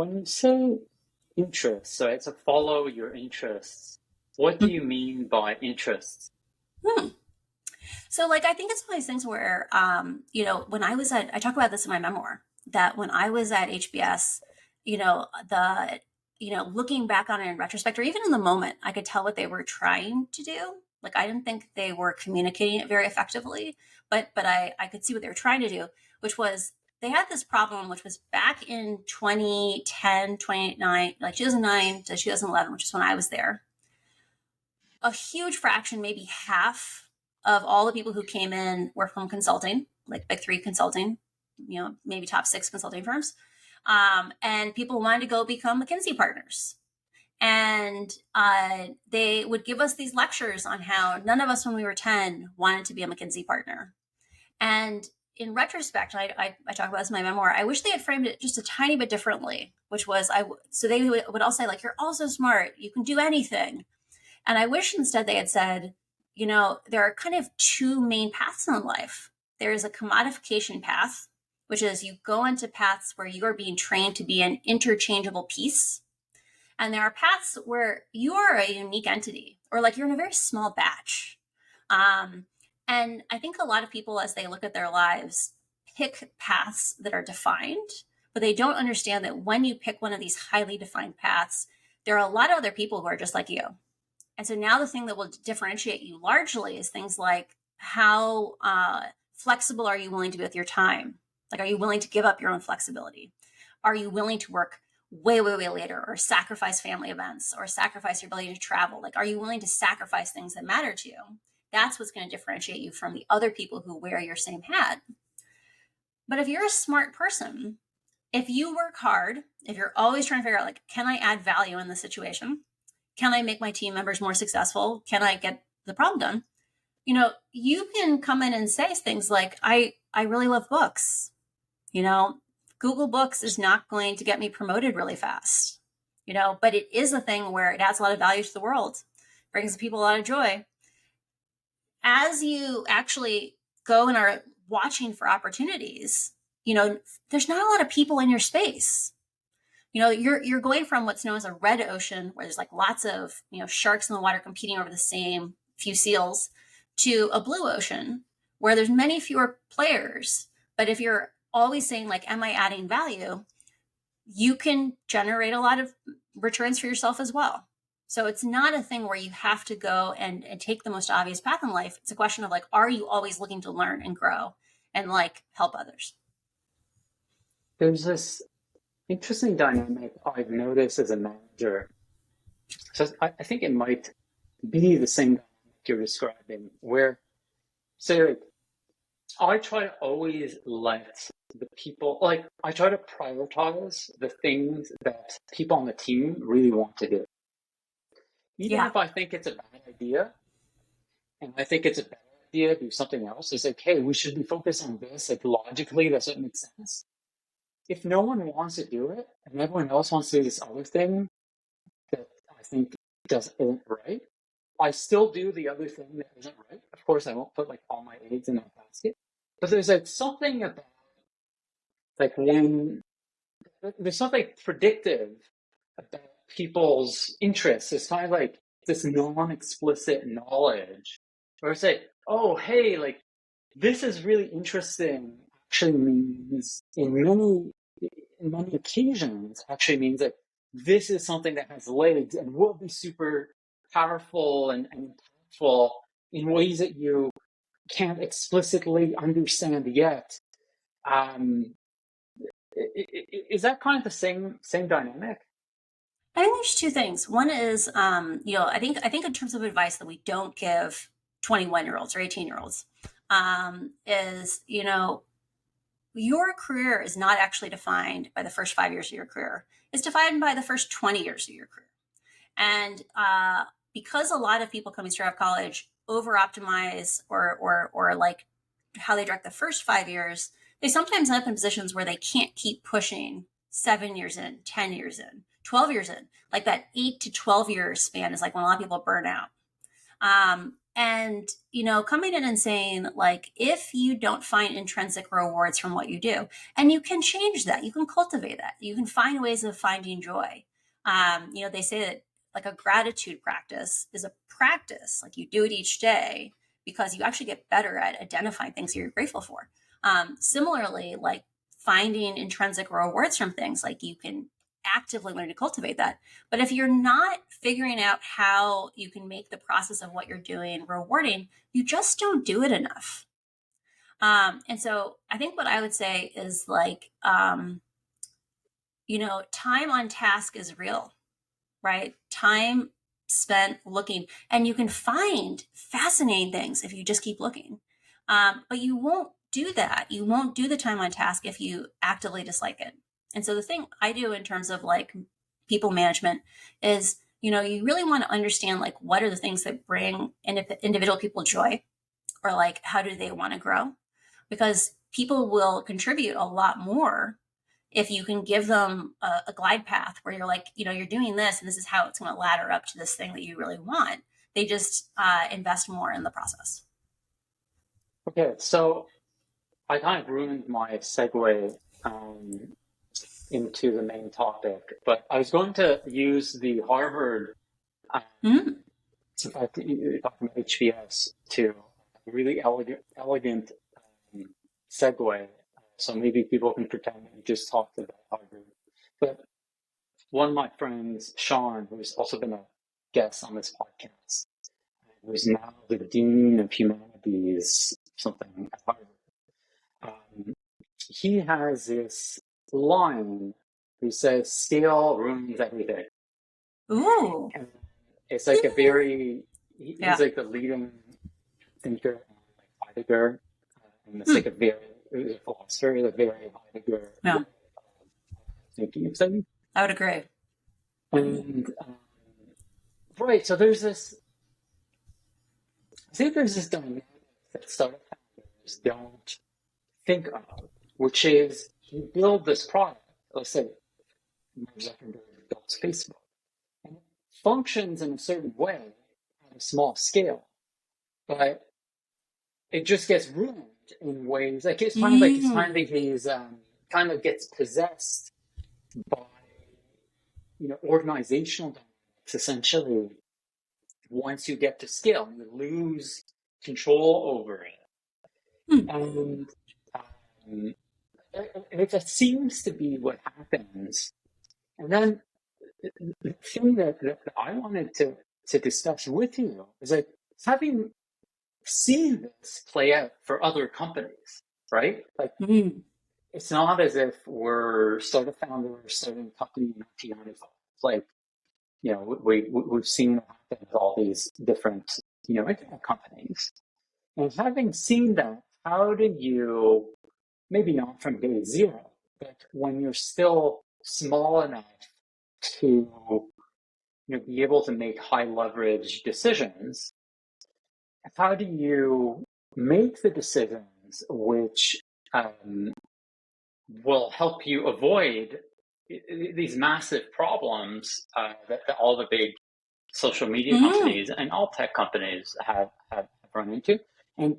When you say interests, right, so follow your interests, what do you mean by interests? Hmm. So, like, I think it's one of these things where, when I talk about this in my memoir, that when I was at HBS, looking back on it in retrospect, or even in the moment, I could tell what they were trying to do. Like, I didn't think they were communicating it very effectively, but I could see what they were trying to do, which was they had this problem, which was back in 2010, 29, like 2009 to 2011, which is when I was there. A huge fraction, maybe half of all the people who came in were from consulting, like big three consulting, maybe top six consulting firms. And people wanted to go become McKinsey partners. And they would give us these lectures on how none of us, when we were 10, wanted to be a McKinsey partner. And in retrospect, I talk about this in my memoir, I wish they had framed it just a tiny bit differently, which was, so they would all say, like, you're all so smart, you can do anything. And I wish instead they had said, there are kind of two main paths in life. There is a commodification path, which is you go into paths where you are being trained to be an interchangeable piece. And there are paths where you are a unique entity, or like you're in a very small batch. And I think a lot of people, as they look at their lives, pick paths that are defined, but they don't understand that when you pick one of these highly defined paths, there are a lot of other people who are just like you. And so now the thing that will differentiate you largely is things like how flexible are you willing to be with your time? Like, are you willing to give up your own flexibility? Are you willing to work way, way, way later, or sacrifice family events, or sacrifice your ability to travel? Like, are you willing to sacrifice things that matter to you? That's what's going to differentiate you from the other people who wear your same hat. But if you're a smart person, if you work hard, if you're always trying to figure out, like, can I add value in this situation? Can I make my team members more successful? Can I get the problem done? You can come in and say things like, I really love books. Google Books is not going to get me promoted really fast, but it is a thing where it adds a lot of value to the world, brings people a lot of joy. As you actually go and are watching for opportunities, there's not a lot of people in your space. You're going from what's known as a red ocean, where there's like lots of, sharks in the water competing over the same few seals, to a blue ocean where there's many fewer players. But if you're always saying, like, am I adding value? You can generate a lot of returns for yourself as well. So it's not a thing where you have to go and take the most obvious path in life. It's a question of, like, are you always looking to learn and grow and, like, help others? There's this interesting dynamic I've noticed as a manager. So I think it might be the same dynamic you're describing, where, say, like, I try to always let the people, like, I try to prioritize the things that people on the team really want to do. Even Yeah. if I think it's a bad idea, and I think it's a bad idea to do something else, it's like, hey, we should be focused on this. Like, logically, does it make sense? If no one wants to do it, and everyone else wants to do this other thing that I think isn't right, I still do the other thing that isn't right. Of course, I won't put like all my eggs in that basket. But there's like something about like when there's something predictive about people's interests. It's kind of like this non-explicit knowledge where it's like, oh, hey, like this is really interesting. Actually means in many occasions actually means that this is something that has legs and will be super powerful and impactful in ways that you can't explicitly understand yet. Um, is that kind of the same dynamic? I think there's two things. One is, I think in terms of advice that we don't give 21-year-olds or 18-year-olds, is, your career is not actually defined by the first 5 years of your career. It's defined by the first 20 years of your career. And because a lot of people coming straight out of college over optimize or like how they direct the first 5 years, they sometimes end up in positions where they can't keep pushing 7 years in, 10 years in, 12 years in. Like that 8 to 12 year span is like when a lot of people burn out. And, coming in and saying, like, if you don't find intrinsic rewards from what you do, and you can change that, you can cultivate that, you can find ways of finding joy. They say that like a gratitude practice is a practice, like you do it each day because you actually get better at identifying things you're grateful for. Similarly, like finding intrinsic rewards from things, like you can actively learn to cultivate that. But if you're not figuring out how you can make the process of what you're doing rewarding, you just don't do it enough. And so I think what I would say is like, time on task is real, right? Time spent looking, and you can find fascinating things if you just keep looking. But you won't do that. You won't do the time on task if you actively dislike it. And so the thing I do in terms of like people management is, you really want to understand like what are the things that bring individual people joy, or like how do they want to grow? Because people will contribute a lot more if you can give them a glide path where you're like, you're doing this and this is how it's going to ladder up to this thing that you really want. They just invest more in the process. Okay, so I kind of ruined my segue into the main topic, but I was going to use the Harvard, Mm. in fact, talking about HBS, to really elegant segue. So maybe people can pretend that we just talked about Harvard. But one of my friends, Sean, who's also been a guest on this podcast, who's now the Dean of Humanities, something at Harvard, um, he has this line. He says, "Scale ruins everything." Ooh. And it's like a very, he's Yeah. like the leading thinker on like Heidegger, and it's like a very, a philosopher, a very Heidegger Yeah. thinking of things. I would agree. And right, so I think there's this dynamic that startup founders don't think of, which is you build this product. Let's say Mark Zuckerberg builds Facebook, and it functions in a certain way at a small scale, but it just gets ruined in ways like it's kind of like he's kind of gets possessed by organizational dynamics. Essentially, once you get to scale, you lose control over it, and that seems to be what happens. And then the thing that I wanted to discuss with you is like having seen this play out for other companies, right? Like it's not as if we're startup founders starting a company in 1995. Like, we've seen it happen with all these different, internet companies. And having seen that, how do you, maybe not from day zero, but when you're still small enough to be able to make high leverage decisions, how do you make the decisions which will help you avoid these massive problems that all the big social media companies and all tech companies have run into? And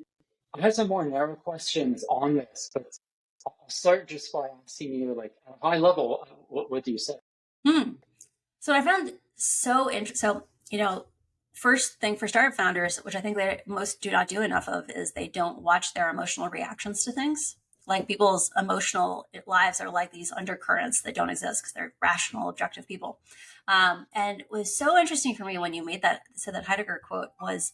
I have some more narrow questions on this, but I'll start just by asking you, like, at a high level, what do you say? So I found so interesting. So, first thing for startup founders, which I think that most do not do enough of, is they don't watch their emotional reactions to things. Like people's emotional lives are like these undercurrents that don't exist because they're rational, objective people. And it was so interesting for me when you made that, so that Heidegger quote was,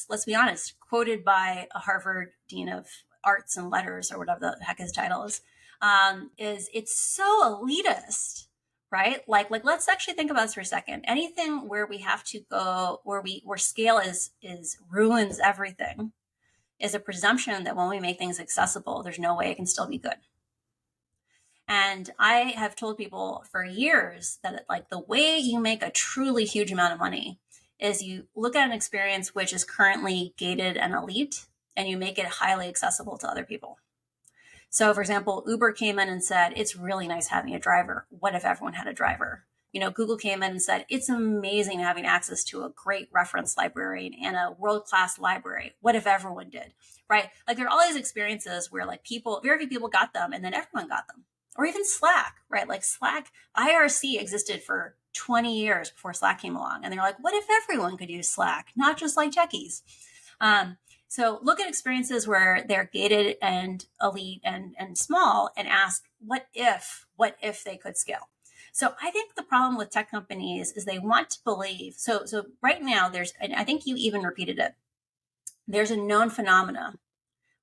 let's be honest, quoted by a Harvard dean of arts and letters or whatever the heck his title is it's so elitist, right? Like let's actually think about this for a second. Anything where we have to go where scale is ruins everything is a presumption that when we make things accessible, there's no way it can still be good. And I have told people for years that like the way you make a truly huge amount of money is you look at an experience which is currently gated and elite, and you make it highly accessible to other people. So, for example, Uber came in and said, it's really nice having a driver. What if everyone had a driver? Google came in and said, it's amazing having access to a great reference library and a world-class library. What if everyone did, right? Like there are all these experiences where like very few people got them and then everyone got them. Or even Slack, right? Like Slack, IRC existed for 20 years before Slack came along. And they're like, what if everyone could use Slack, not just like techies? So look at experiences where they're gated and elite and small and ask, what if they could scale? So I think the problem with tech companies is they want to believe. So right now and I think you even repeated it, there's a known phenomena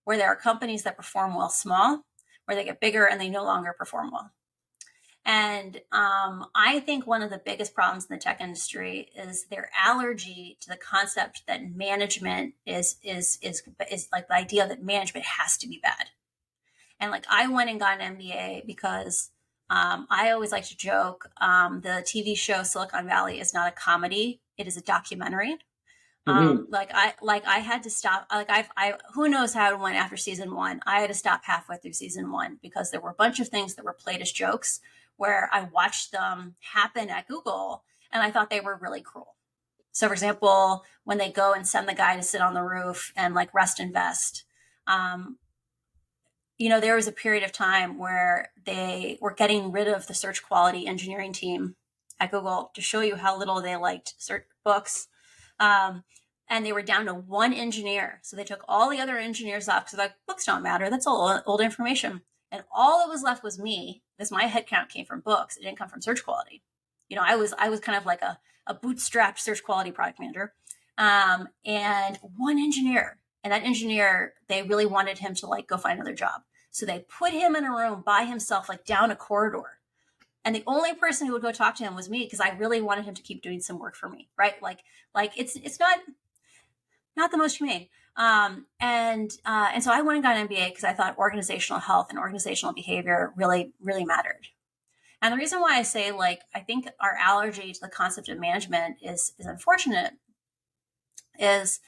where there are companies that perform well small, where they get bigger and they no longer perform well. And I think one of the biggest problems in the tech industry is their allergy to the concept that management is like the idea that management has to be bad. And like I went and got an MBA because I always like to joke the TV show Silicon Valley is not a comedy; it is a documentary. Like I had to stop. Like I who knows how it went after season 1. I had to stop halfway through season 1 because there were a bunch of things that were played as jokes where I watched them happen at Google and I thought they were really cruel. So for example, when they go and send the guy to sit on the roof and like rest and vest, there was a period of time where they were getting rid of the search quality engineering team at Google to show you how little they liked search books. And they were down to one engineer. So they took all the other engineers off because like books don't matter. That's all old information. And all that was left was me, because my headcount came from books. It didn't come from search quality. I was kind of like a bootstrapped search quality product manager. And one engineer. And that engineer, they really wanted him to like go find another job. So they put him in a room by himself, like down a corridor. And the only person who would go talk to him was me because I really wanted him to keep doing some work for me, right? Like it's not the most humane. And so I went and got an MBA because I thought organizational health and organizational behavior really, really mattered. And the reason why I say like I think our allergy to the concept of management is unfortunate is,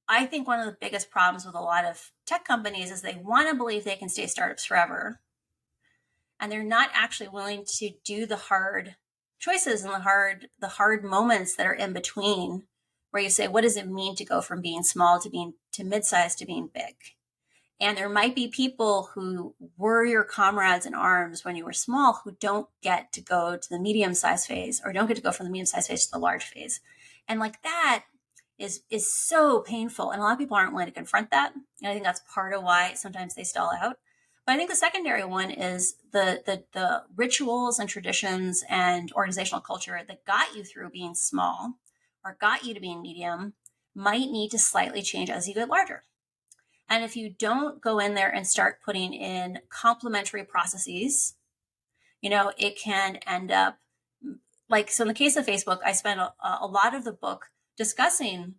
I think one of the biggest problems with a lot of tech companies is they want to believe they can stay startups forever. And they're not actually willing to do the hard choices and the hard moments that are in between, where you say, what does it mean to go from being small to mid-sized to being big? And there might be people who were your comrades in arms when you were small who don't get to go to the medium-sized phase or don't get to go from the medium-sized phase to the large phase. And like that is so painful. And a lot of people aren't willing to confront that. And I think that's part of why sometimes they stall out. But I think the secondary one is the rituals and traditions and organizational culture that got you through being small or got you to being medium might need to slightly change as you get larger. And if you don't go in there and start putting in complementary processes, it can end up like, so in the case of Facebook, I spent a lot of the book discussing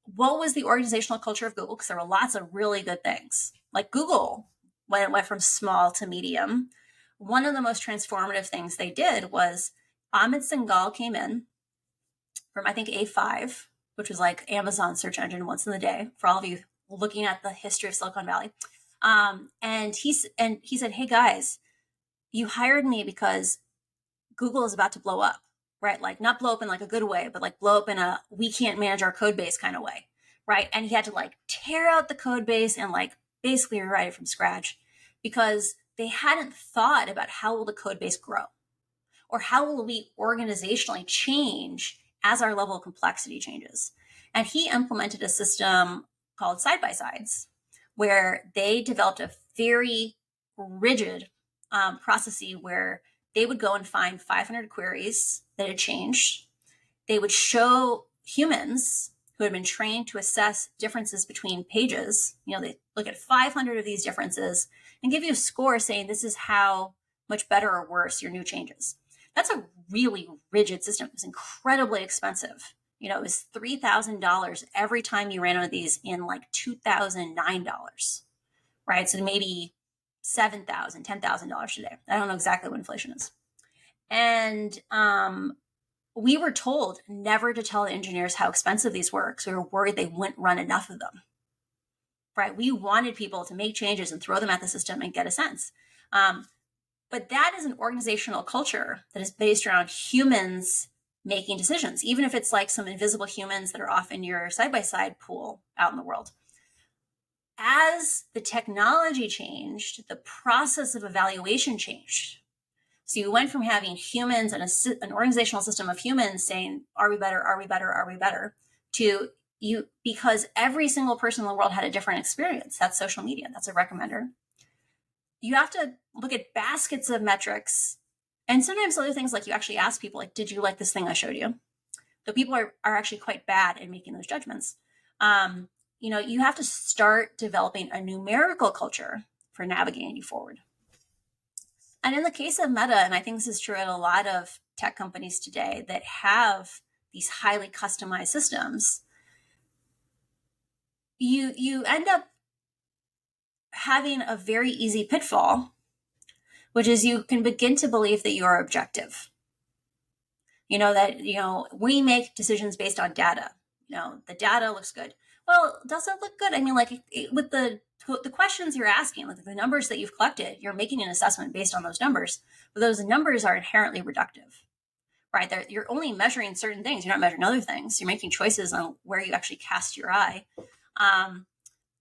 what was the organizational culture of Google, because there were lots of really good things. Like Google, when it went from small to medium, one of the most transformative things they did was Amit Singhal came in from, I think, A5, which was like Amazon search engine once in the day, for all of you looking at the history of Silicon Valley. And he said, hey guys, you hired me because Google is about to blow up, right? Like not blow up in like a good way, but like blow up in a, we can't manage our code base kind of way, right? And he had to like tear out the code base and like basically rewrite it from scratch because they hadn't thought about how will the code base grow or how will we organizationally change as our level of complexity changes. And he implemented a system called side-by-sides where they developed a very rigid process where they would go and find 500 queries that had changed. They would show humans who had been trained to assess differences between pages. They look at 500 of these differences and give you a score saying this is how much better or worse your new changes. That's a really rigid system. It was incredibly expensive. It was $3,000 every time you ran one of these in like $2,009, right? So maybe $7,000, $10,000 today. I don't know exactly what inflation is. And we were told never to tell the engineers how expensive these were because we were worried they wouldn't run enough of them, right? We wanted people to make changes and throw them at the system and get a sense. But that is an organizational culture that is based around humans making decisions, even if it's like some invisible humans that are off in your side-by-side pool out in the world. As the technology changed, the process of evaluation changed. So you went from having humans and an organizational system of humans saying, are we better, are we better, are we better, to you, because every single person in the world had a different experience. That's social media. That's a recommender. You have to look at baskets of metrics. And sometimes other things, like you actually ask people, like, did you like this thing I showed you? So people are actually quite bad at making those judgments. You have to start developing a numerical culture for navigating you forward. And in the case of Meta, and I think this is true at a lot of tech companies today that have these highly customized systems, you end up having a very easy pitfall, which is you can begin to believe that you are objective. We make decisions based on data. The data looks good. Well, does it look good? I mean, like with the questions you're asking, like the numbers that you've collected, you're making an assessment based on those numbers, but those numbers are inherently reductive, right? You're only measuring certain things. You're not measuring other things. You're making choices on where you actually cast your eye.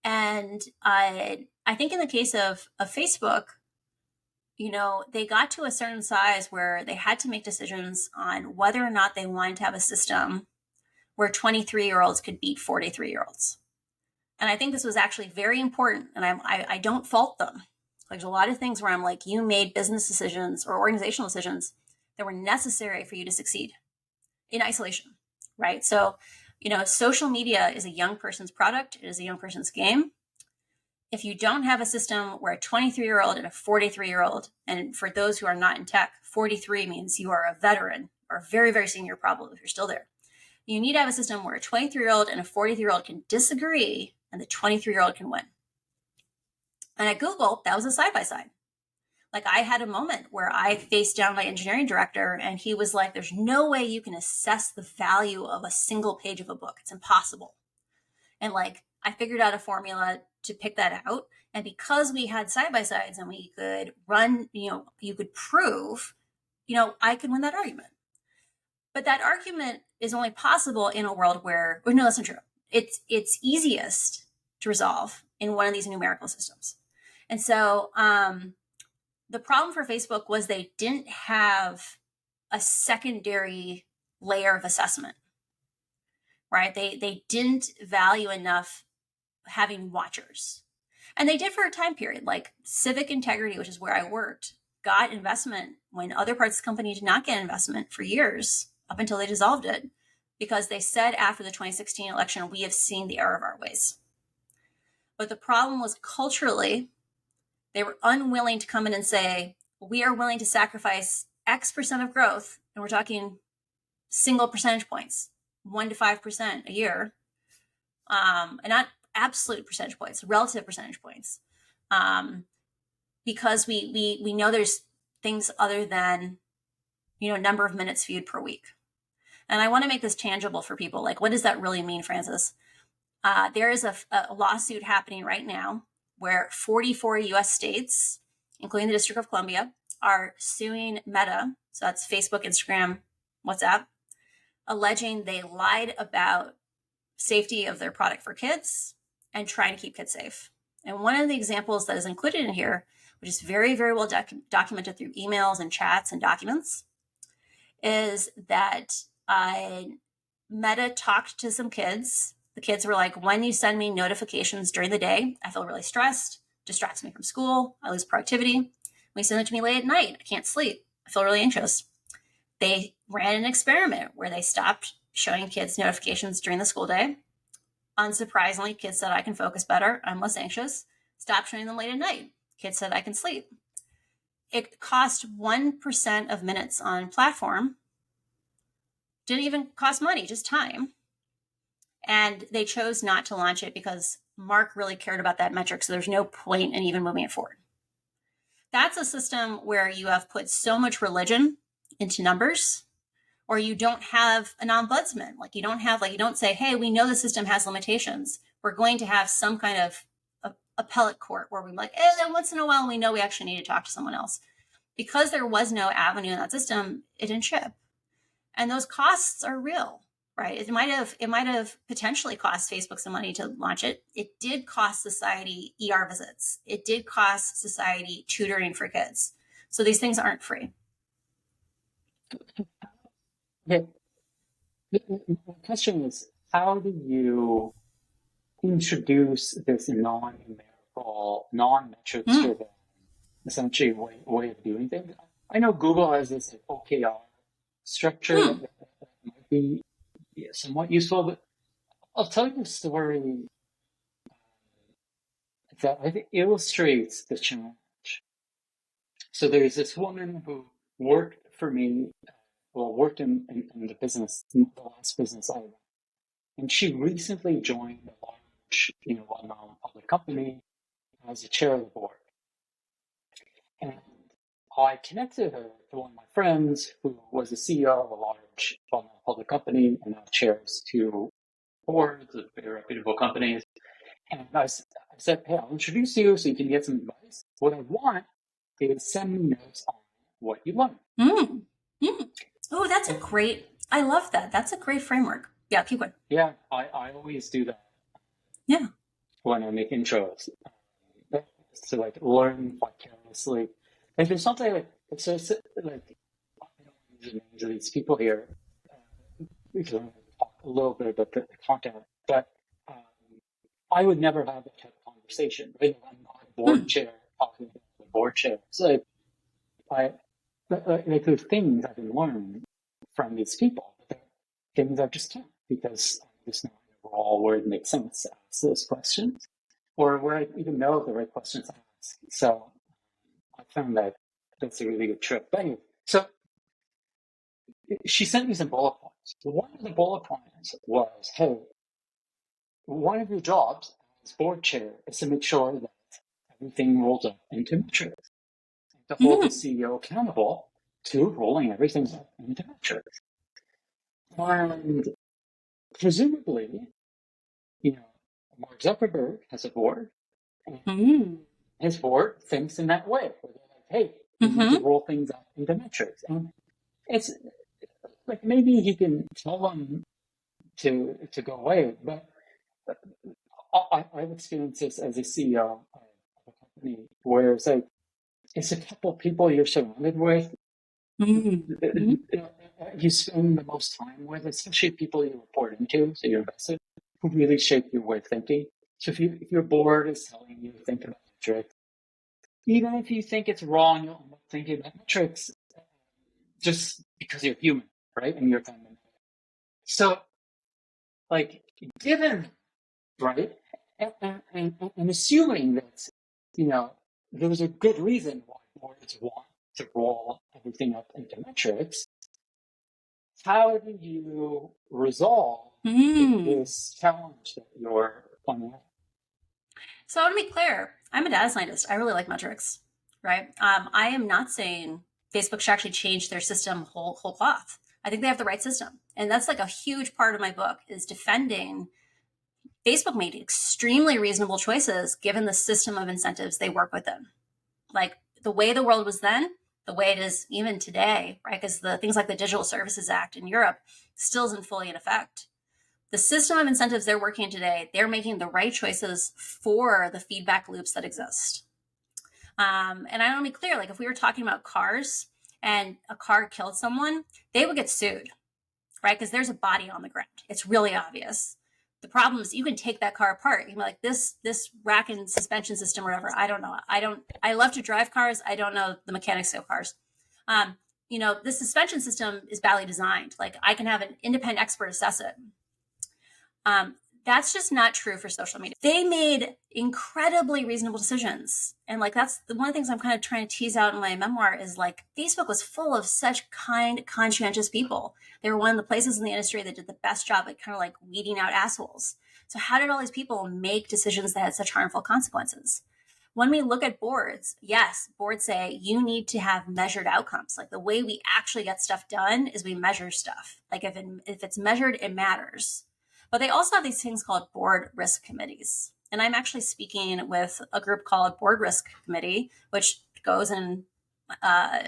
And I think in the case of Facebook, they got to a certain size where they had to make decisions on whether or not they wanted to have a system where 23-year-olds could beat 43-year-olds. And I think this was actually very important. And I don't fault them. Like, there's a lot of things where I'm like, you made business decisions or organizational decisions that were necessary for you to succeed in isolation, right? So, social media is a young person's product. It is a young person's game. If you don't have a system where a 23-year-old and a 43-year-old, and for those who are not in tech, 43 means you are a veteran or very, very senior, probably, if you're still there. You need to have a system where a 23-year-old and a 43-year-old can disagree and the 23-year-old can win. And at Google, that was a side-by-side. Like, I had a moment where I faced down my engineering director and he was like, there's no way you can assess the value of a single page of a book. It's impossible. And like, I figured out a formula to pick that out. And because we had side-by-sides and we could run, you could prove, I could win that argument. But that argument is only possible in a world where, no, that's not true. It's easiest to resolve in one of these numerical systems. And so the problem for Facebook was they didn't have a secondary layer of assessment, right? They didn't value enough having watchers. And they did for a time period. Like Civic Integrity, which is where I worked, got investment when other parts of the company did not get investment for years, up until they dissolved it, because they said after the 2016 election, we have seen the error of our ways. But the problem was culturally, they were unwilling to come in and say, we are willing to sacrifice X percent of growth. And we're talking single percentage points, 1 to 5% a year. And not absolute percentage points, relative percentage points. Because we know there's things other than, number of minutes viewed per week. And I want to make this tangible for people. Like, what does that really mean, Francis? There is a lawsuit happening right now where 44 US states, including the District of Columbia, are suing Meta, so that's Facebook, Instagram, WhatsApp, alleging they lied about safety of their product for kids and trying to keep kids safe. And one of the examples that is included in here, which is very, very well documented through emails and chats and documents, is that Meta talked to some kids. The kids were like, when you send me notifications during the day, I feel really stressed, distracts me from school, I lose productivity. When you send it to me late at night, I can't sleep, I feel really anxious. They ran an experiment where they stopped showing kids notifications during the school day. Unsurprisingly, kids said, I can focus better, I'm less anxious. Stop showing them late at night. Kids said, I can sleep. It cost 1% of minutes on platform. Didn't even cost money, just time. And they chose not to launch it because Mark really cared about that metric. So there's no point in even moving it forward. That's a system where you have put so much religion into numbers, or you don't have an ombudsman. Like you don't say, hey, we know the system has limitations. We're going to have some kind of appellate court where we're like, once in a while, we know we actually need to talk to someone else. because there was no avenue in that system, it didn't ship. And those costs are real, right? It might have potentially cost Facebook some money to launch it. It did cost society ER visits. It did cost society tutoring for kids. So these things aren't free. Yeah. The question is, how do you introduce this non-numerical, non-metrics driven, essentially way of doing things? I know Google has this OKR structure that might be somewhat useful, but I'll tell you a story that I think illustrates the challenge. So there's this woman who worked for me, worked in the business, the last business I ran. And she recently joined a large, well-known public company as the chair of the board. And I connected her to one of my friends who was the CEO of a large, well-known public company and now chairs two boards of very reputable companies. And I said, hey, I'll introduce you so you can get some advice. What I want is send me notes on what you learned. Oh, that's I love that. That's a great framework. Yeah, keep going. Yeah, I always do that. Yeah. When I make intros. To like learn vicariously. Like there's something like, so it's like, I don't use the names of these people here. We can talk a little bit about the content, but I would never have that type of conversation. Right? I'm not a board chair talking to the board chair. So like there's things I can learn from these people. But things I just can't because I'm just not in a role where it makes sense to ask those questions or where I even know the right questions to ask. So I found that that's a really good trick. But anyway, so she sent me some bullet points. One of the bullet points was, hey, one of your jobs as board chair is to make sure that everything rolls up into metrics. To hold the CEO accountable to rolling everything up into metrics. And presumably, Mark Zuckerberg has a board, and his board thinks in that way. Where they're like, hey, we need to roll things up into metrics. And it's like maybe he can tell them to go away, but I've experienced this as a CEO of a company where it's like, it's a couple of people you're surrounded with. You spend the most time with, especially people you report into, so you're invested, who really shape your way of thinking. So if your board is telling you to think about metrics, even if you think it's wrong, you'll end up thinking about metrics just because you're human, right? And you're kind of so, like, given, right, and assuming that, there's a good reason why boards want to roll everything up into metrics, how do you resolve this challenge that you're pointing out? So I want to be clear. I'm a data scientist. I really like metrics, right? I am not saying Facebook should actually change their system whole cloth. I think they have the right system. And that's like a huge part of my book is defending Facebook made extremely reasonable choices given the system of incentives they work within. Like the way the world was then, the way it is even today, right? Because the things like the Digital Services Act in Europe still isn't fully in effect. The system of incentives they're working in today, they're making the right choices for the feedback loops that exist. And I want to be clear, like if we were talking about cars and a car killed someone, they would get sued, right? Because there's a body on the ground. It's really obvious. The problem is you can take that car apart. You can be like this rack and suspension system or whatever. I don't know. I love to drive cars. I don't know the mechanics of cars. The suspension system is badly designed. Like I can have an independent expert assess it. That's just not true for social media. They made incredibly reasonable decisions. And like, that's one of the things I'm kind of trying to tease out in my memoir is like, Facebook was full of such kind, conscientious people. They were one of the places in the industry that did the best job at kind of like weeding out assholes. So how did all these people make decisions that had such harmful consequences? When we look at boards, yes, boards say you need to have measured outcomes. Like the way we actually get stuff done is we measure stuff. Like if it's measured, it matters. But they also have these things called board risk committees. And I'm actually speaking with a group called Board Risk Committee, which goes and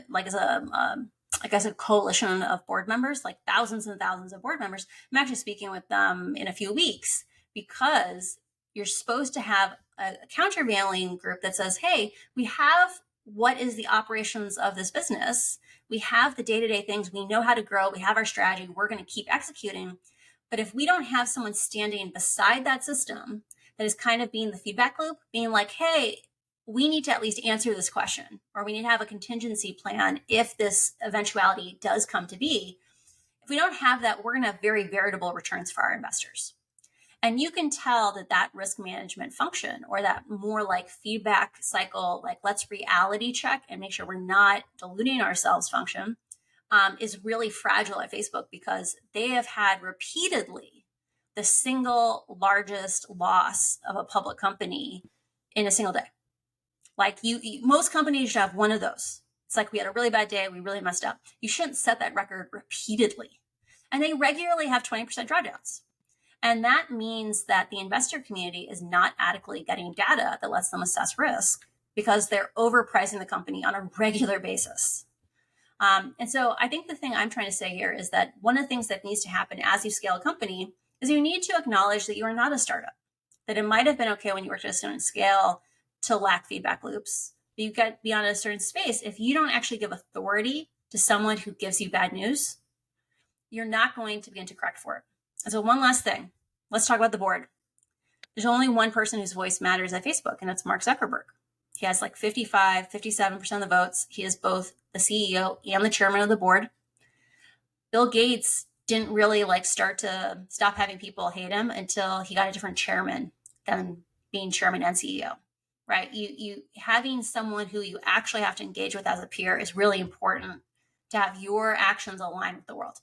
like as a I guess a coalition of board members, like thousands and thousands of board members. I'm actually speaking with them in a few weeks because you're supposed to have a countervailing group that says, hey, we have what is the operations of this business. We have the day-to-day things. We know how to grow. We have our strategy. We're going to keep executing. But if we don't have someone standing beside that system that is kind of being the feedback loop, being like, hey, we need to at least answer this question, or we need to have a contingency plan if this eventuality does come to be. If we don't have that, we're going to have very variable returns for our investors. And you can tell that that risk management function, or that more like feedback cycle, like let's reality check and make sure we're not diluting ourselves function, is really fragile at Facebook, because they have had repeatedly the single largest loss of a public company in a single day. Like most companies should have one of those. It's like, we had a really bad day, we really messed up. You shouldn't set that record repeatedly. And they regularly have 20% drawdowns. And that means that the investor community is not adequately getting data that lets them assess risk, because they're overpricing the company on a regular basis. And so I think the thing I'm trying to say here is that one of the things that needs to happen as you scale a company is you need to acknowledge that you are not a startup, that it might have been okay when you worked at a certain scale to lack feedback loops, but you've got to be on a certain space. If you don't actually give authority to someone who gives you bad news, you're not going to begin to correct for it. And so one last thing, let's talk about the board. There's only one person whose voice matters at Facebook, and it's Mark Zuckerberg. He has like 57% of the votes. He is both the CEO and the chairman of the board. Bill Gates didn't really stop having people hate him until he got a different chairman than being chairman and CEO, right? You having someone who you actually have to engage with as a peer is really important to have your actions align with the world.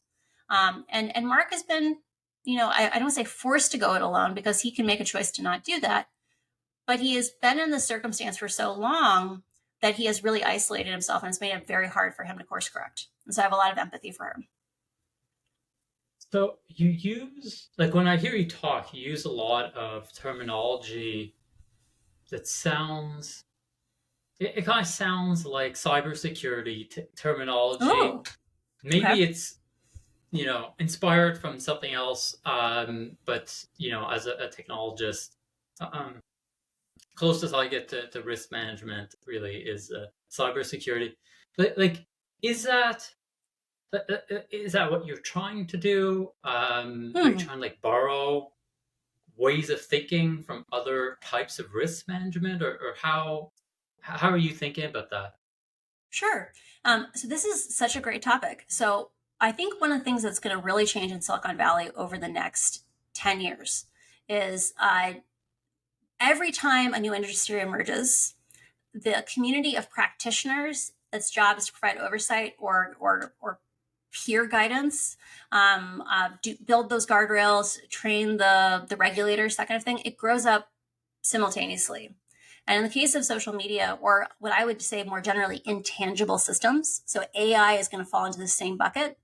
And Mark has been, I don't say forced to go it alone, because he can make a choice to not do that. But he has been in this circumstance for so long that he has really isolated himself, and it's made it very hard for him to course correct. And so I have a lot of empathy for him. So you use, when I hear you talk, you use a lot of terminology that sounds, it kind of sounds like cybersecurity terminology. Oh, maybe okay. it's, inspired from something else. But, as a technologist, closest I get to risk management really is cybersecurity. Is that what you're trying to do? Are you trying to borrow ways of thinking from other types of risk management, or how are you thinking about that? Sure. So this is such a great topic. So I think one of the things that's going to really change in Silicon Valley over the next 10 years is every time a new industry emerges, the community of practitioners that's job is to provide oversight or peer guidance, build those guardrails, train the regulators, that kind of thing, it grows up simultaneously. And in the case of social media, or what I would say more generally, intangible systems, so AI is going to fall into the same bucket.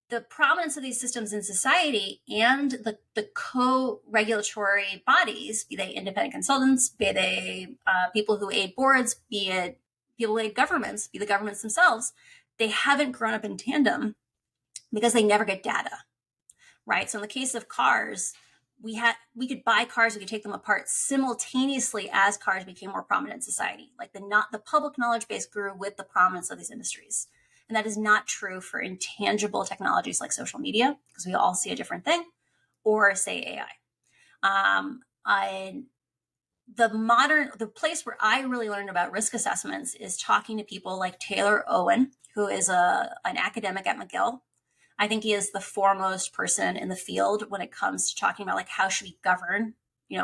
The prominence of these systems in society and the co-regulatory bodies, be they independent consultants, be they people who aid boards, be it people who aid governments, be the governments themselves, they haven't grown up in tandem because they never get data, right? So in the case of cars, we could buy cars, we could take them apart simultaneously as cars became more prominent in society. Like the public knowledge base grew with the prominence of these industries. And that is not true for intangible technologies like social media, because we all see a different thing, or say AI. The place where I really learned about risk assessments is talking to people like Taylor Owen, who is an academic at McGill. I think he is the foremost person in the field when it comes to talking about how should we govern,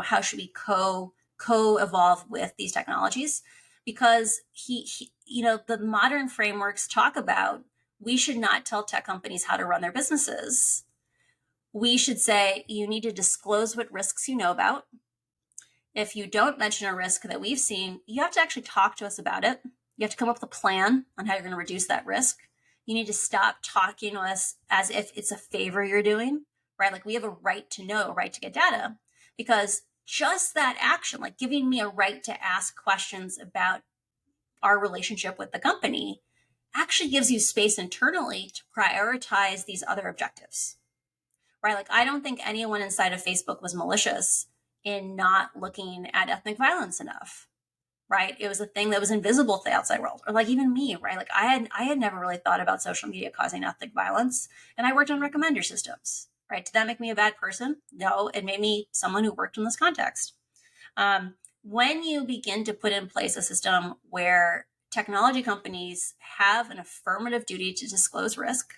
how should we co-evolve with these technologies, because he the modern frameworks talk about we should not tell tech companies how to run their businesses. We should say you need to disclose what risks you know about. If you don't mention a risk that we've seen, you have to actually talk to us about it. You have to come up with a plan on how you're going to reduce that risk. You need to stop talking to us as if it's a favor you're doing, right? We have a right to know, a right to get data, because just that action, giving me a right to ask questions about our relationship with the company actually gives you space internally to prioritize these other objectives, right? Like, I don't think anyone inside of Facebook was malicious in not looking at ethnic violence enough, right? It was a thing that was invisible to the outside world. Or like even me, right? Like I had never really thought about social media causing ethnic violence, and I worked on recommender systems, right? Did that make me a bad person? No, it made me someone who worked in this context. When you begin to put in place a system where technology companies have an affirmative duty to disclose risk,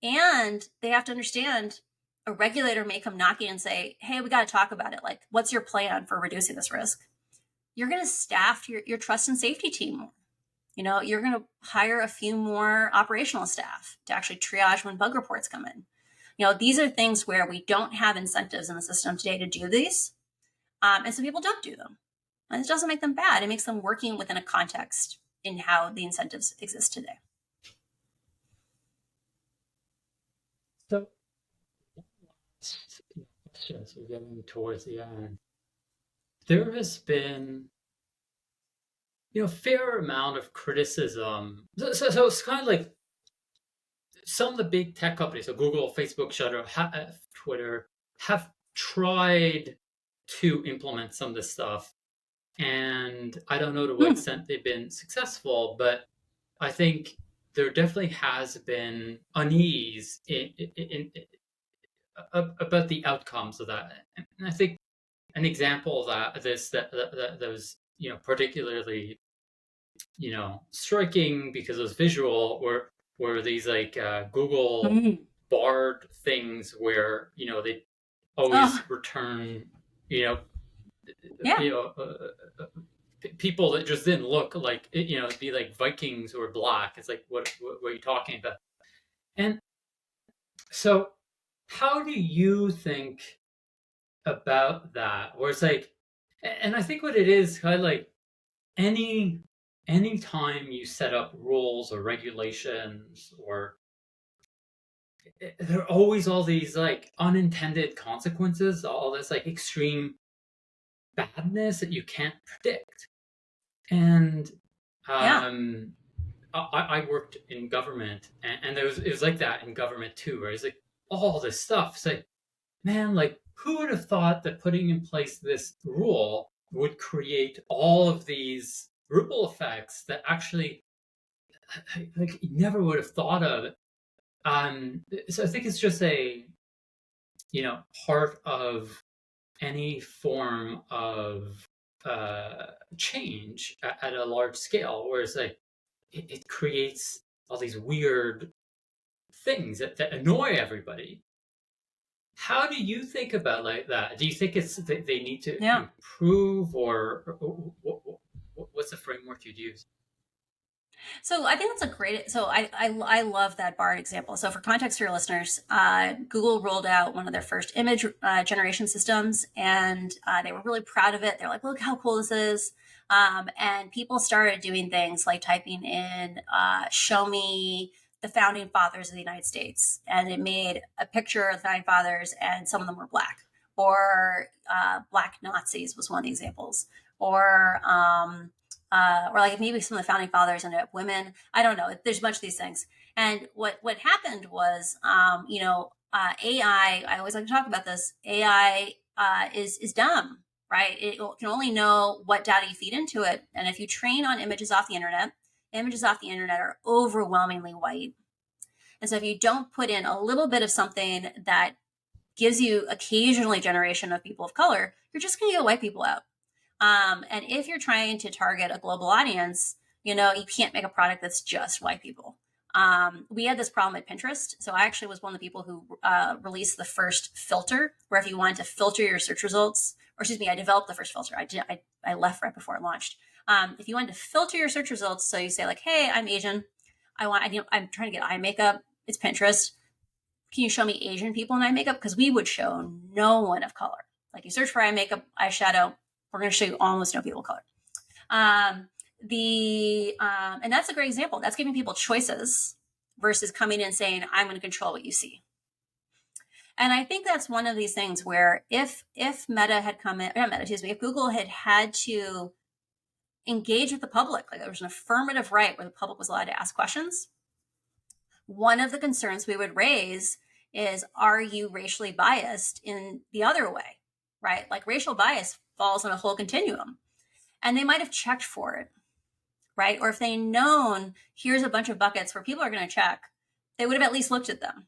and they have to understand a regulator may come knocking and say, hey, we got to talk about it. Like, what's your plan for reducing this risk? You're going to staff your trust and safety team more. You know, you're going to hire a few more operational staff to actually triage when bug reports come in. You know, these are things where we don't have incentives in the system today to do these. And so people don't do them. And it doesn't make them bad. It makes them working within a context in how the incentives exist today. So, questions, we're getting towards the end. There has been, a fair amount of criticism. So it's kind of like some of the big tech companies, so Google, Facebook, Twitter, have tried to implement some of this stuff. And I don't know to what extent they've been successful, but I think there definitely has been unease about the outcomes of that. And I think an example of that was, particularly, striking because it was visual, were these like Google Bard things where, they always return, people that just didn't look like, it'd be like Vikings or black. It's like, what are you talking about? And so how do you think about that? Where it's like, and I think what it is kind of like any time you set up rules or regulations, or there are always all these like unintended consequences, all this like extreme badness that you can't predict. And I worked in government, and it was like that in government too, where it's like all this stuff. It's like, man, like who would have thought that putting in place this rule would create all of these ripple effects that actually, like, you never would have thought of. So I think it's just a, part of any form of change at a large scale, where it's like it creates all these weird things that annoy everybody. How do you think about like that? Do you think it's they need to improve, or what's the framework you'd use? So I think that's a great. So I love that Bard example. So for context for your listeners, Google rolled out one of their first image generation systems, and they were really proud of it. They're like, look how cool this is. And people started doing things like typing in, show me the founding fathers of the United States. And it made a picture of the founding fathers, and some of them were black, or black Nazis was one of the examples, or like maybe some of the founding fathers ended up women. I don't know. There's a bunch of these things. And what happened was, AI, I always like to talk about this, AI is dumb, right? It can only know what data you feed into it. And if you train on images off the internet are overwhelmingly white. And so if you don't put in a little bit of something that gives you occasionally generation of people of color, you're just going to get white people out. And if you're trying to target a global audience, you can't make a product that's just white people. We had this problem at Pinterest. So I actually was one of the people who released the first filter, where if you wanted to filter your search results, or excuse me, I developed the first filter. I left right before it launched. If you wanted to filter your search results, so you say like, hey, I'm Asian. I'm trying to get eye makeup. It's Pinterest. Can you show me Asian people in eye makeup? Because we would show no one of color. Like, you search for eye makeup, eyeshadow, we're going to show you almost no people of color. And that's a great example. That's giving people choices versus coming in saying, I'm going to control what you see. And I think that's one of these things where if Meta had come in, not Meta, excuse me, if Google had to engage with the public. Like there was an affirmative right where the public was allowed to ask questions. One of the concerns we would raise is, are you racially biased in the other way, right? Like racial bias falls on a whole continuum. And they might have checked for it, right? Or if they known, here's a bunch of buckets where people are going to check, they would have at least looked at them.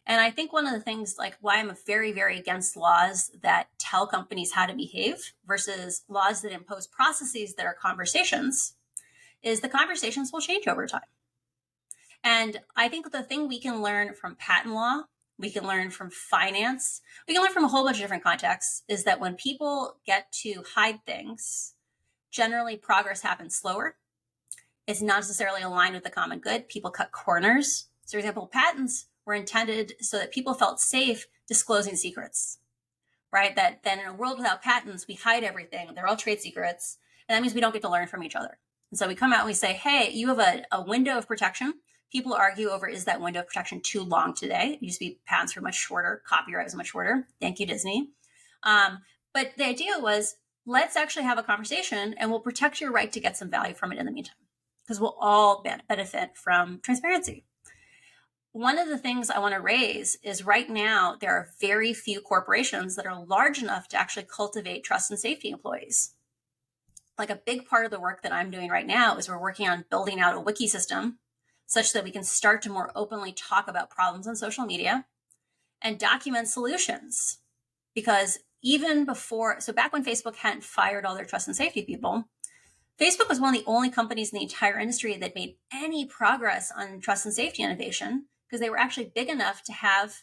And I think one of the things, like why I'm very, very against laws that tell companies how to behave versus laws that impose processes that are conversations, is the conversations will change over time. And I think the thing we can learn from patent law, we can learn from finance, we can learn from a whole bunch of different contexts, is that when people get to hide things, generally progress happens slower. It's not necessarily aligned with the common good. People cut corners. So, for example, patents were intended so that people felt safe disclosing secrets, right? That then in a world without patents, we hide everything. They're all trade secrets. And that means we don't get to learn from each other. And so we come out and we say, hey, you have a window of protection. People argue over, is that window of protection too long today? It used to be patents were much shorter. Copyright was much shorter. Thank you, Disney. But the idea was, let's actually have a conversation and we'll protect your right to get some value from it in the meantime, because we'll all benefit from transparency. One of the things I want to raise is right now, there are very few corporations that are large enough to actually cultivate trust and safety employees. Like a big part of the work that I'm doing right now is we're working on building out a wiki system such that we can start to more openly talk about problems on social media and document solutions. Because even before, so back when Facebook hadn't fired all their trust and safety people, Facebook was one of the only companies in the entire industry that made any progress on trust and safety innovation because they were actually big enough to have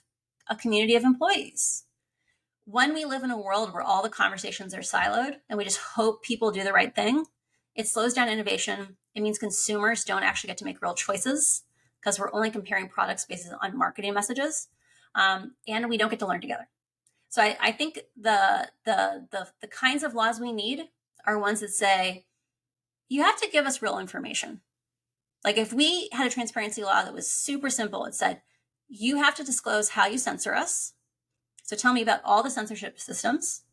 a community of employees. When we live in a world where all the conversations are siloed and we just hope people do the right thing, it slows down innovation. It means consumers don't actually get to make real choices because we're only comparing products based on marketing messages, and we don't get to learn together. So I think the kinds of laws we need are ones that say, you have to give us real information. Like if we had a transparency law that was super simple, it said, you have to disclose how you censor us. So tell me about all the censorship systems.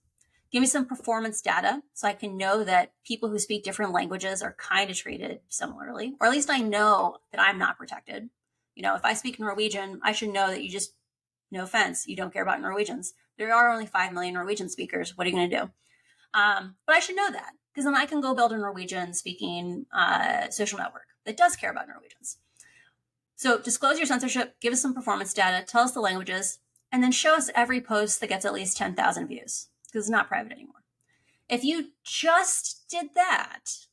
Give me some performance data so I can know that people who speak different languages are kind of treated similarly, or at least I know that I'm not protected. You know, if I speak Norwegian, I should know that you just, no offense, you don't care about Norwegians. There are only 5 million Norwegian speakers. What are you going to do? But I should know that because then I can go build a Norwegian speaking social network that does care about Norwegians. So disclose your censorship, give us some performance data, tell us the languages, and then show us every post that gets at least 10,000 views because it's not private anymore. If you just did that,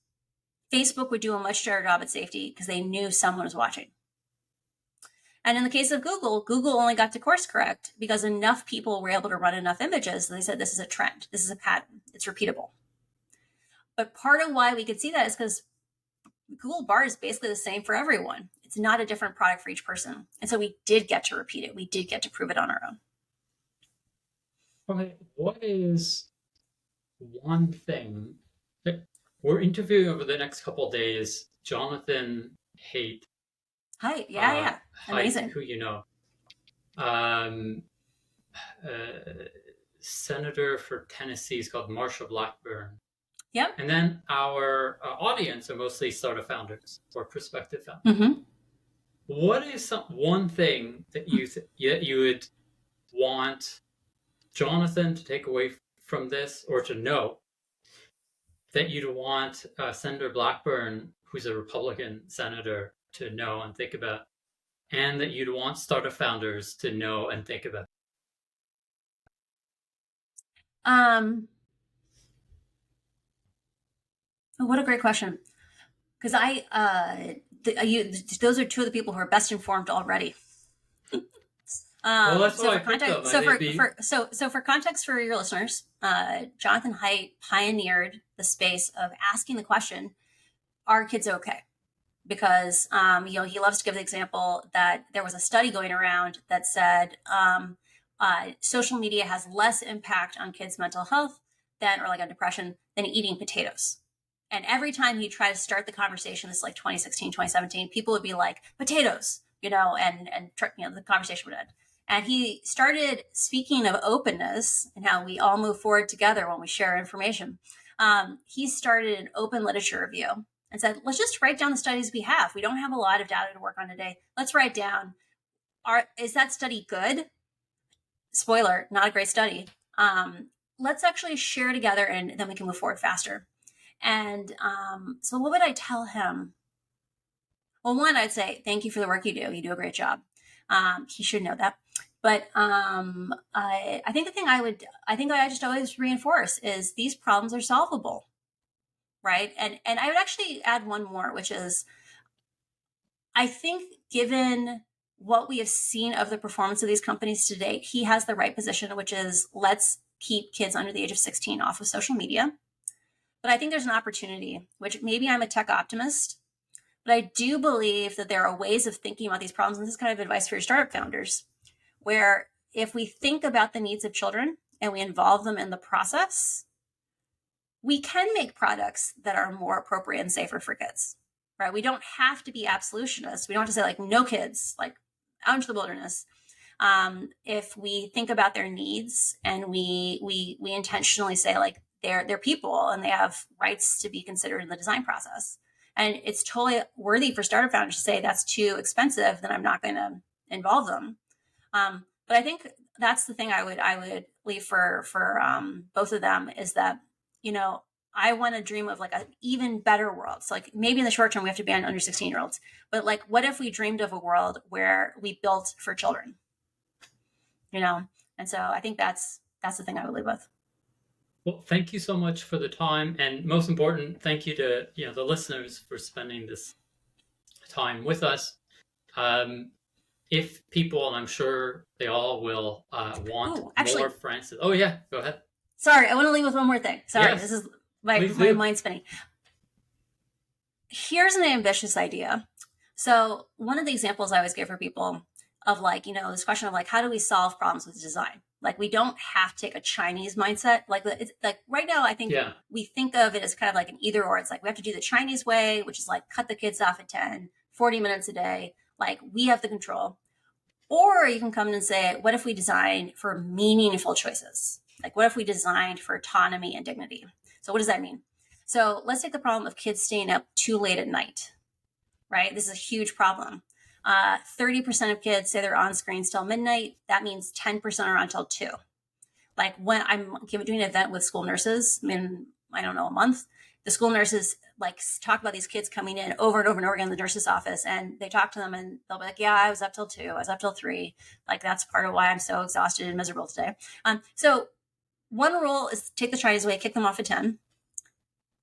Facebook would do a much better job at safety because they knew someone was watching. And in the case of Google, Google only got to course correct because enough people were able to run enough images. And they said, this is a trend. This is a pattern. It's repeatable. But part of why we could see that is because Google Bar is basically the same for everyone. It's not a different product for each person. And so we did get to repeat it. We did get to prove it on our own. Okay, what is one thing that we're interviewing over the next couple of days? Jonathan Haidt. Hi, yeah. Amazing. Who you know. Senator for Tennessee is called Marsha Blackburn. Yep. And then our audience are mostly startup founders or prospective founders. Mm-hmm. What is one thing that you would want Jonathan to take away from this, or to know that you'd want Senator Blackburn, who's a Republican senator, to know and think about, and that you'd want startup founders to know and think about? What a great question. Because those are two of the people who are best informed already. Well, that's so why for context, for context for your listeners, Jonathan Haidt pioneered the space of asking the question, "Are kids okay?" Because he loves to give the example that there was a study going around that said social media has less impact on kids' mental health or like on depression than eating potatoes. And every time he tried to start the conversation, this is like 2016, 2017, people would be like, potatoes, and the conversation would end. And he started speaking of openness and how we all move forward together when we share information. He started an open literature review and said, let's just write down the studies we have. We don't have a lot of data to work on today. Let's write down, is that study good? Spoiler, not a great study. Let's actually share together and then we can move forward faster. And so what would I tell him? Well, one, I'd say, thank you for the work you do. You do a great job. He should know that. But I think the thing I just always reinforce is these problems are solvable, right? And I would actually add one more, which is, I think given what we have seen of the performance of these companies to date, he has the right position, which is let's keep kids under the age of 16 off of social media. But I think there's an opportunity, which maybe I'm a tech optimist, but I do believe that there are ways of thinking about these problems. And this is kind of advice for your startup founders, where if we think about the needs of children and we involve them in the process, we can make products that are more appropriate and safer for kids, right? We don't have to be absolutionists. We don't have to say like, no kids, like out into the wilderness. If we think about their needs and we intentionally say like, they're people and they have rights to be considered in the design process. And it's totally worthy for startup founders to say that's too expensive, then I'm not going to involve them. But I think that's the thing I would leave for both of them is that, you know, I want to dream of like an even better world. So like maybe in the short term, we have to ban under 16-year-olds, but like, what if we dreamed of a world where we built for children, you know? And so I think that's the thing I would leave with. Well, thank you so much for the time, and most important, thank you to the listeners for spending this time with us. If people, and I'm sure they all will, want more Francis. Oh yeah, go ahead. Sorry, I want to leave with one more thing. Sorry, yes. This is my mind spinning. Here's an ambitious idea. So one of the examples I always give for people of like, this question of like, how do we solve problems with design? Like, we don't have to take a Chinese mindset. Like, it's like right now, I think we think of it as kind of like an either or. It's like we have to do the Chinese way, which is like cut the kids off at 10, 40 minutes a day. Like, we have the control. Or you can come in and say, what if we design for meaningful choices? Like, what if we designed for autonomy and dignity? So what does that mean? So let's take the problem of kids staying up too late at night, right? This is a huge problem. 30% of kids say they're on screens till midnight. That means 10% are on until 2. Like when I'm doing an event with school nurses in, I don't know, a month, the school nurses like talk about these kids coming in over and over and over again in the nurse's office, and they talk to them and they'll be like, yeah, I was up till 2, I was up till 3. Like, that's part of why I'm so exhausted and miserable today. So one rule is take the Chinese way, kick them off at 10.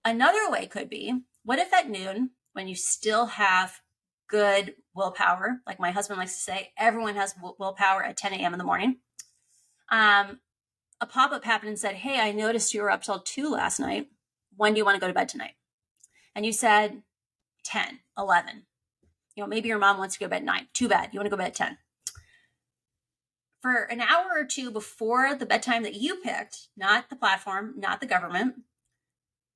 Another way could be, what if at noon, when you still have good willpower, like my husband likes to say, everyone has willpower at 10 a.m. in the morning. A pop-up happened and said, hey, I noticed you were up till 2 last night. When do you want to go to bed tonight? And you said 10, 11. Maybe your mom wants to go to bed at 9. Too bad. You want to go to bed at 10. For an hour or two before the bedtime that you picked, not the platform, not the government,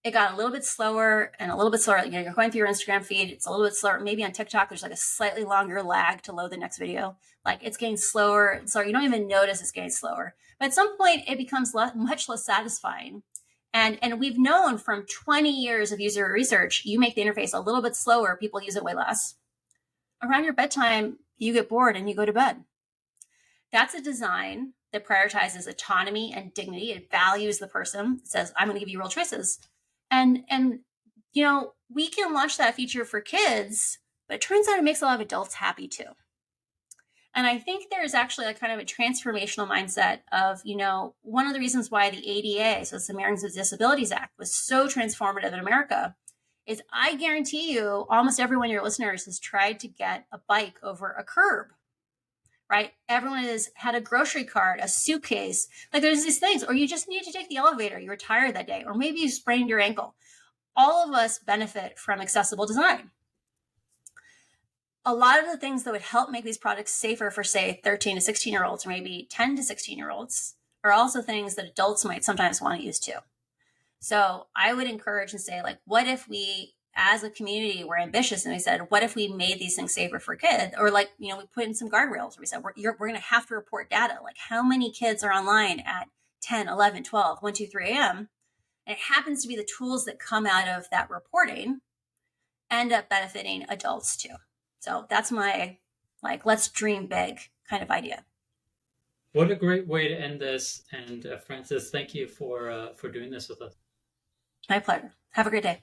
it got a little bit slower and a little bit slower. You're going through your Instagram feed. It's a little bit slower. Maybe on TikTok, there's like a slightly longer lag to load the next video. Like, it's getting slower. So you don't even notice it's getting slower. But at some point, it becomes much less satisfying. And we've known from 20 years of user research, you make the interface a little bit slower, people use it way less. Around your bedtime, you get bored and you go to bed. That's a design that prioritizes autonomy and dignity. It values the person. It says, I'm going to give you real choices. And we can launch that feature for kids, but it turns out it makes a lot of adults happy too. And I think there's actually a kind of a transformational mindset of, one of the reasons why the ADA, so it's the Americans with Disabilities Act, was so transformative in America is I guarantee you almost every one of your listeners has tried to get a bike over a curb, right? Everyone has had a grocery cart, a suitcase. Like, there's these things, or you just need to take the elevator. You were tired that day, or maybe you sprained your ankle. All of us benefit from accessible design. A lot of the things that would help make these products safer for, say, 13 to 16-year-olds, or maybe 10 to 16-year-olds, are also things that adults might sometimes want to use too. So I would encourage and say, like, what if we, as a community, were ambitious and we said, what if we made these things safer for kids? Or like, we put in some guardrails. We said, we're going to have to report data. Like, how many kids are online at 10, 11, 12, 1, 2, 3 a.m.? And it happens to be the tools that come out of that reporting end up benefiting adults too. So that's my let's dream big kind of idea. What a great way to end this. And Frances, thank you for doing this with us. My pleasure. Have a great day.